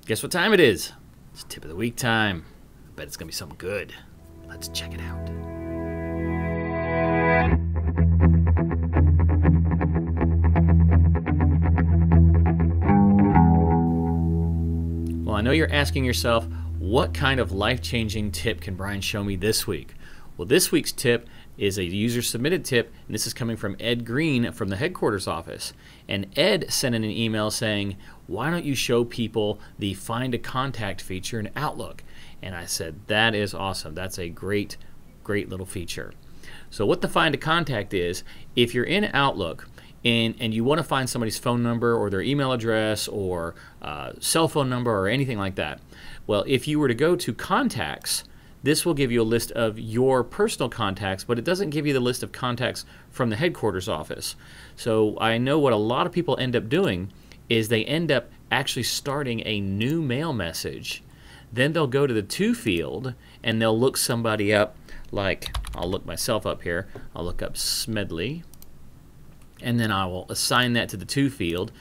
Guess what time it is? It's tip of the week time. I bet it's going to be something good. Let's check it out. Well, I know you're asking yourself, what kind of life-changing tip can Brian show me this week? Well, this week's tip is a user-submitted tip, and this is coming from Ed Green from the headquarters office. And Ed sent in an email saying, why don't you show people the Find a Contact feature in Outlook? And I said, that is awesome. That's a great little feature. So what the Find a Contact is, if you're in Outlook and you want to find somebody's phone number or their email address or cell phone number or anything like that, well, if you were to go to Contacts, this will give you a list of your personal contacts, but it doesn't give you the list of contacts from the headquarters office. So I know what a lot of people end up doing is they end up actually starting a new mail message. Then they'll go to the To field and they'll look somebody up, like I'll look myself up here. I'll look up Smedley, and then I will assign that to the To field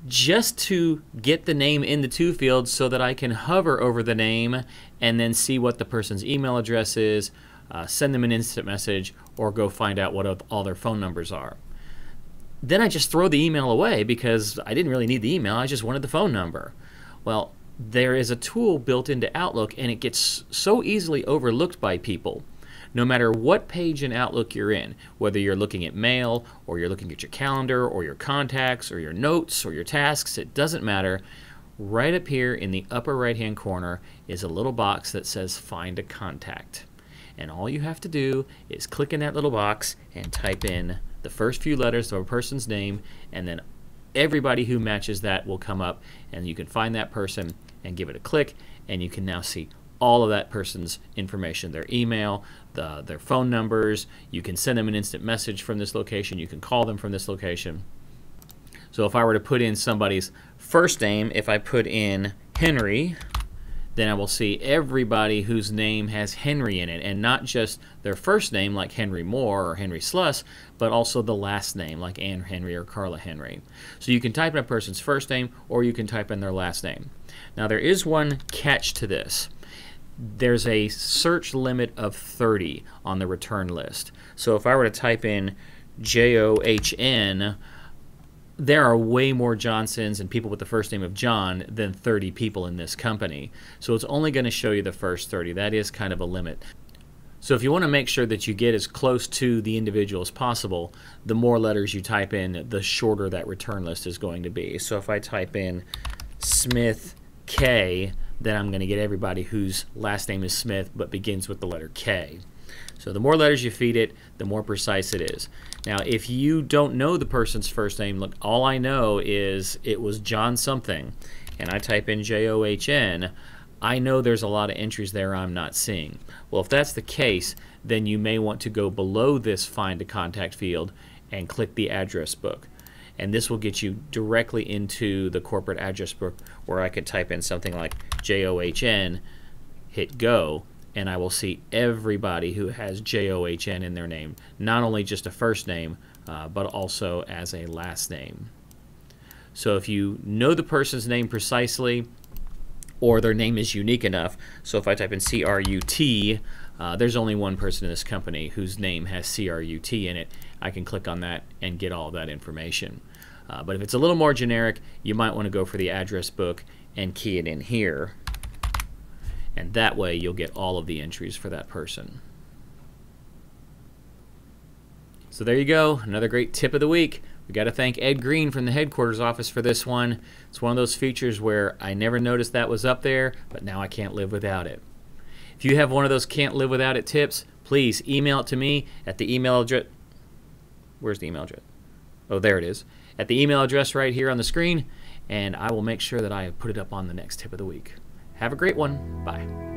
just to get the name in the To field so that I can hover over the name and then see what the person's email address is, send them an instant message, or go find out what all their phone numbers are. Then I just throw the email away because I didn't really need the email, I just wanted the phone number. Well, there is a tool built into Outlook, and it gets so easily overlooked by people. No matter what page in Outlook you're in, whether you're looking at mail or you're looking at your calendar or your contacts or your notes or your tasks, it doesn't matter. Right up here in the upper right hand corner is a little box that says Find a Contact. And all you have to do is click in that little box and type in the first few letters of a person's name, and then everybody who matches that will come up, and you can find that person and give it a click, and you can now see all of that person's information, their email, their phone numbers. You can send them an instant message from this location. You can call them from this location. So if I were to put in somebody's first name, if I put in Henry, then I will see everybody whose name has Henry in it, and not just their first name like Henry Moore or Henry Sluss, but also the last name like Ann Henry or Carla Henry. So you can type in a person's first name or you can type in their last name. Now there is one catch to this. There's a search limit of 30 on the return list. So if I were to type in John, there are way more Johnsons and people with the first name of John than 30 people in this company. So it's only going to show you the first 30. That is kind of a limit. So if you want to make sure that you get as close to the individual as possible, the more letters you type in, the shorter that return list is going to be. So if I type in Smith K, then I'm going to get everybody whose last name is Smith but begins with the letter K. So the more letters you feed it, the more precise it is. Now, if you don't know the person's first name, look, all I know is it was John something, and I type in John, I know there's a lot of entries there I'm not seeing. Well, if that's the case, then you may want to go below this Find a Contact field and click the address book. And this will get you directly into the corporate address book where I could type in something like John, hit go, and I will see everybody who has John in their name, not only just a first name, but also as a last name. So if you know the person's name precisely, or their name is unique enough, so if I type in CRUT, there's only one person in this company whose name has CRUT in it. I can click on that and get all of that information. But if it's a little more generic, you might want to go for the address book and key it in here. And that way you'll get all of the entries for that person. So there you go, another great tip of the week. We got to thank Ed Green from the headquarters office for this one. It's one of those features where I never noticed that was up there, but now I can't live without it. If you have one of those can't live without it tips, please email it to me at the email address. Where's the email address? Oh, there it is. At the email address right here on the screen, and I will make sure that I put it up on the next tip of the week. Have a great one. Bye.